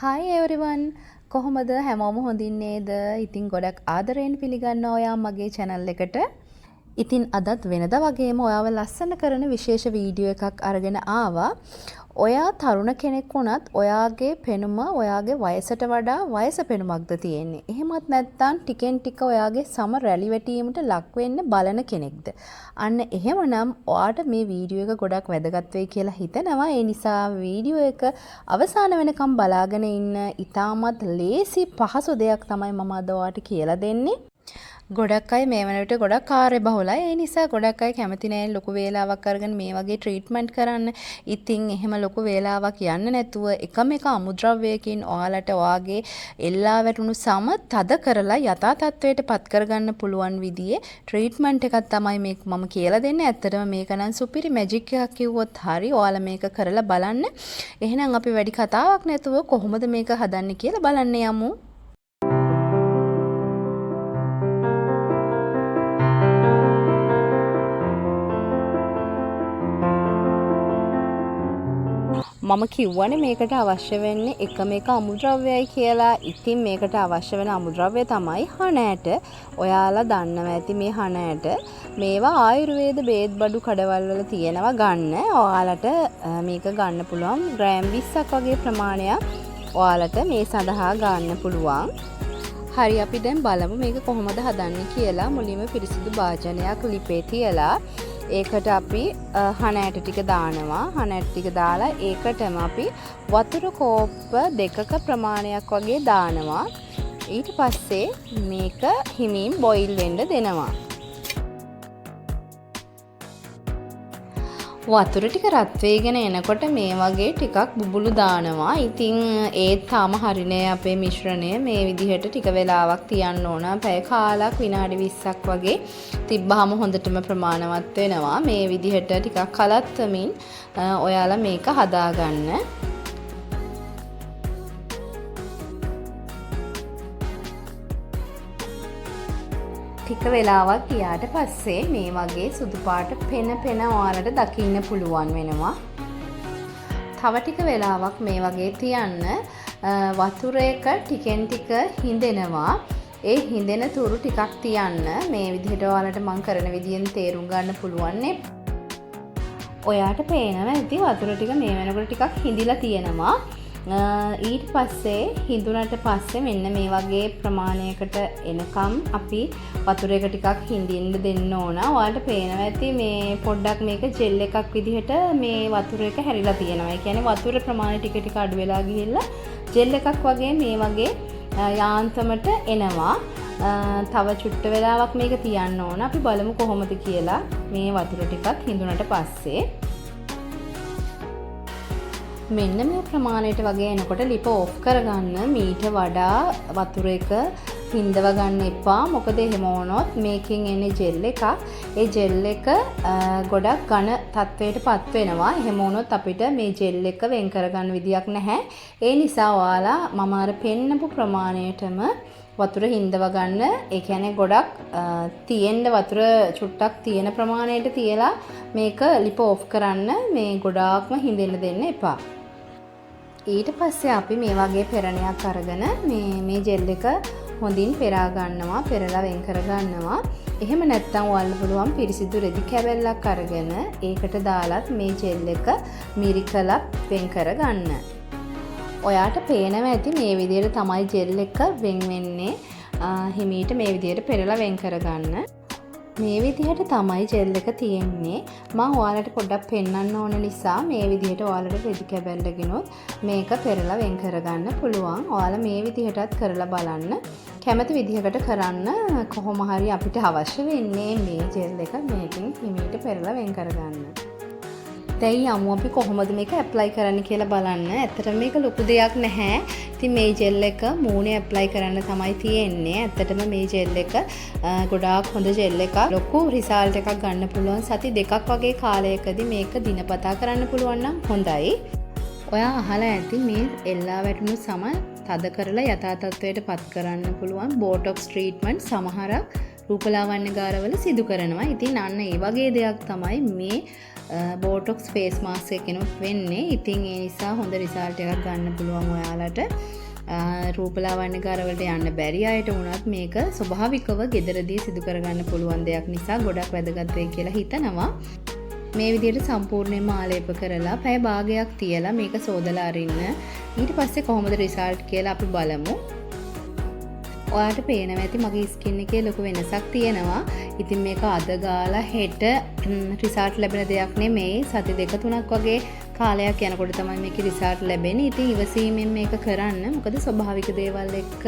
Hi everyone. කොහොමද හැමෝම හොඳින් නේද? ඉතින් ගොඩක් ආදරයෙන් පිළිගන්නවා ඔයා මගේ channel එකට. ඉතින් අදත් වෙනදා වගේම ඔයාව ලස්සන කරන විශේෂ වීඩියෝ එකක් අරගෙන ආවා. ඔයා තරුණ කෙනෙක් වුණත් ඔයාගේ පෙනුම ඔයාගේ වයසට වඩා වයස පෙනුමක්ද තියෙන්නේ. එහෙමත් නැත්නම් ටිකෙන් ටික ඔයාගේ සම රැලි වැටීමට ලක් වෙන්න බලන කෙනෙක්ද? අන්න එහෙමනම් ඔයාට මේ වීඩියෝ එක ගොඩක් වැදගත් වෙයි කියලා හිතනවා. ඒ නිසා වීඩියෝ එක අවසාන වෙනකම් බලාගෙන ඉන්න. ඉතාමත් ලේසි පහසු දෙයක් තමයි මම අද ඔයාට කියලා දෙන්නේ. ගොඩක් අය මේ වන විට ගොඩක් කාර්යබහුලයි. ඒ නිසා ගොඩක් අය කැමති නැහැ ලොකු වේලාවක් අරගෙන මේ වගේ ට්‍රීට්මන්ට් කරන්න. ඉතින් එහෙම ලොකු වේලාවක් යන්න නැතුව එකම එක අමුද්‍රව්‍යයකින් ඔයාලට ඔයාගේ එල්ලා වැටුණු සම තද කරලා යථා තත්ත්වයට පත් කරගන්න පුළුවන් විදිහේ ට්‍රීට්මන්ට් එකක් තමයි මේක මම කියලා දෙන්නේ. ඇත්තටම මේක නම් සුපිරි මැජික් එකක් කිව්වොත් හරි. ඔයාලා මේක කරලා බලන්න. එහෙනම් අපි වැඩි කතාවක් නැතුව කොහොමද මේක හදන්නේ කියලා බලන්න යමු. මම කිව්වනේ මේකට අවශ්‍ය වෙන්නේ එකම එක අමුද්‍රව්‍යයි කියලා. ඉතින් මේකට අවශ්‍ය වෙන අමුද්‍රව්‍ය තමයි හණ ඇට. ඔයාලා දන්නවා ඇති මේ හණ ඇට. මේවා ආයුර්වේද බේත් බඩු කඩවල් වල තියෙනවා ගන්න. ඔයාලට මේක ගන්න පුළුවන් ග්‍රෑම් 20ක් වගේ ප්‍රමාණයක් ඔයාලට මේ සඳහා ගන්න පුළුවන්. හරි අපි දැන් බලමු මේක කොහොමද හදන්නේ කියලා. මුලින්ම පිරිසිදු භාජනයක් ලිපේ තියලා ඒකට අපි හණ ඇට ටික දානවා. හණ ඇට ටික දාලා ඒකටම අපි වතුර කෝප්ප 2ක ප්‍රමාණයක් වගේ දානවා. ඊට පස්සේ මේක හිමින් බොයිල් වෙන්න දෙනවා. වතුර ටික රත් වෙගෙන එනකොට මේ වගේ ටිකක් බුබුලු දානවා. ඉතින් ඒත් තාම හරිනේ අපේ මිශ්‍රණය. මේ විදිහට ටික වෙලාවක් තියන්න ඕන. පැය කාලක් විනාඩි 20ක් වගේ තිබ්බහම හොඳටම ප්‍රමාණවත් වෙනවා. මේ විදිහට ටිකක් කලත්වමින් ඔයාලා මේක හදාගන්න. ටික වෙලාවක් ගියාට පස්සේ මේ වගේ සුදු පාට පෙන ඔයාලට දකින්න පුළුවන් වෙනවා. තව ටික වෙලාවක් මේ වගේ තියන්න. වතුර එක ටිකෙන් ටික හිඳෙනවා. ඒ හිඳෙන තුරු ටිකක් තියන්න. මේ විදිහට ඔයාලට මම කරන විදිහෙන් තේරුම් ගන්න පුළුවන් නේ. ඔයාට පේනවා ඇති වතුර ටික මේ වෙනකොට ටිකක් හිඳිලා තියෙනවා. ඊට පස්සේ හිඳුනට පස්සේ මෙන්න මේ වගේ ප්‍රමාණයකට එනකම් අපි වතුර එක ටිකක් හිඳින්න දෙන්න ඕන. ඔයාලට පේනවා ඇති මේ පොඩ්ඩක් මේක ජෙල් එකක් විදිහට මේ වතුර එක හැරිලා තියෙනවා. ඒ කියන්නේ වතුර ප්‍රමාණය ටික ටික අඩු වෙලා ගිහිල්ලා ජෙල් එකක් වගේ මේ වගේ යාන්තමට එනවා. තව චුට්ට වෙලාවක් මේක තියන්න ඕන. අපි බලමු කොහොමද කියලා මේ වතුර ටිකක් හිඳුනට පස්සේ. මෙන්න මේ ප්‍රමාණයට වගේ එනකොට ලිප ඔෆ් කරගන්න. මීට වඩා වතුර එක හිඳව ගන්න එපා. මොකද එහෙම වුණොත් මේකෙන් එන්නේ ජෙල් එකක්. ඒ ජෙල් එක ගොඩක් ඝන තත්වයට පත් වෙනවා. එහෙම වුණොත් අපිට මේ ජෙල් එක වෙන් කරගන්න විදියක් නැහැ. ඒ නිසා ඔයාලා මම අර පෙන්නපු ප්‍රමාණයටම වතුර හිඳව ගන්න. ඒ කියන්නේ ගොඩක් තියෙන්න වතුර චුට්ටක් තියෙන ප්‍රමාණයට තියලා මේක ලිප ඔෆ් කරන්න. මේ ගොඩාක්ම හිඳෙන්න දෙන්න එපා. ඊට පස්සේ අපි මේ වගේ පෙරණයක් අරගෙන මේ ජෙල් එක හොඳින් පෙරා ගන්නවා. පෙරලා වෙන් කර ගන්නවා. එහෙම නැත්නම් ඔයාලට පුළුවන් පිරිසිදු රෙදි කැබැල්ලක් අරගෙන ඒකට දාලත් මේ ජෙල් එක මිරිකලා වෙන් කර ගන්න. ඔයාට පේනවා ඇති මේ විදිහට තමයි ජෙල් එක වෙන් වෙන්නේ. හිමීට මේ විදිහට පෙරලා වෙන් කර ගන්න. මේ විදිහට තමයි ජෙල් එක තියෙන්නේ. මම ඔයාලට පොඩ්ඩක් පෙන්වන්න ඕන නිසා මේ විදිහට ඔයාලට රෙදි කැබැල්ලකිනුත් මේක පෙරලා වෙන් කරගන්න පුළුවන්. ඔයාලා මේ විදිහටත් කරලා බලන්න. කැමති විදිහකට කරන්න. කොහොම හරි අපිට අවශ්‍ය වෙන්නේ මේ ජෙල් එක මේකෙන් හිමීට පෙරලා වෙන් කරගන්න. දැන් යමු අපි කොහොමද මේක ඇප්ලයි කරන්න කියලා බලන්න. ඇත්තටම මේක ලොකු දෙයක් නැහැ. ඉතින් මේ ජෙල් එක මූණේ ඇප්ලයි කරන්න තමයි තියෙන්නේ. ඇත්තටම මේ ජෙල් එක ගොඩාක් හොඳ ජෙල් එකක්. ලොකු රිසල්ට් එකක් ගන්න පුළුවන්. සති 2ක් වගේ කාලයකදී මේක දිනපතා කරන්න පුළුවන් නම් හොඳයි. ඔයා අහලා ඇති මේ එල්ලා වැටුණු සම තද කරලා යථා තත්ත්වයට පත් කරන්න පුළුවන් බෝටොක්ස් ට්‍රීට්මන්ට් සමහරක් රූපලාවන්‍ය ගාරවල සිදු කරනවා. ඉතින් අන්න ඒ වගේ දෙයක් තමයි මේ බෝටොක්ස් ෆේස් මාස්ක් එකකිනුත් වෙන්නේ. ඉතින් ඒ නිසා හොඳ රිසල්ට් එකක් ගන්න පුළුවන් ඔයාලට. රූපලාවන්‍ය කාර්යවලට යන්න බැරි අයට වුණත් මේක ස්වභාවිකව ගෙදරදී සිදු කරගන්න පුළුවන් දෙයක් නිසා ගොඩක් වැදගත් වෙයි කියලා හිතනවා. මේ විදිහට සම්පූර්ණයෙන්ම ආලේප කරලා පැය භාගයක් තියලා මේක සෝදලා අරින්න. ඊට පස්සේ කොහොමද රිසල්ට් කියලා අපි බලමු. ඔයාලට පේනවා ඇති මගේ ස්කින් එකේ ලොකු වෙනසක් තියෙනවා. ඉතින් මේක අද ගාලා හෙට රිසල්ට් ලැබෙන දෙයක් නෙමෙයි. සති 2-3ක් වගේ කාලයක් යනකොට තමයි මේකේ රිසල්ට් ලැබෙන්නේ. ඉතින් ඉවසීමෙන් මේක කරන්න. මොකද ස්වභාවික දේවල් එක්ක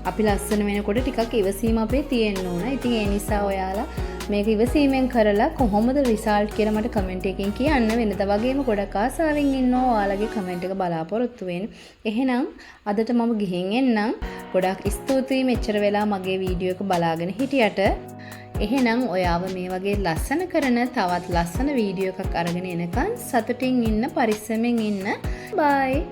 අපි ලස්සන වෙනකොට ටිකක් ඉවසීම අපේ තියෙන්න ඕන. ඉතින් ඒ නිසා ඔයාලා මේක ඉවසීමෙන් කරලා කොහොමද රිසල්ට් කියලා මට කමෙන්ට් එකකින් කියන්න. වෙනද වගේම ගොඩක් ආසාවෙන් ඉන්නවා ඔයාලගේ කමෙන්ට් එක බලාපොරොත්තු වෙන්න. එහෙනම් අදට මම ගිහින් එන්නම්. ගොඩක් ස්තුතියි මෙච්චර වෙලා මගේ වීඩියෝ එක බලාගෙන හිටියට. එහෙනම් ඔයාව මේ වගේ ලස්සන කරන තවත් ලස්සන වීඩියෝ එකක් අරගෙන එනකන් සතුටින් ඉන්න පරිස්සමෙන් ඉන්න. බයි.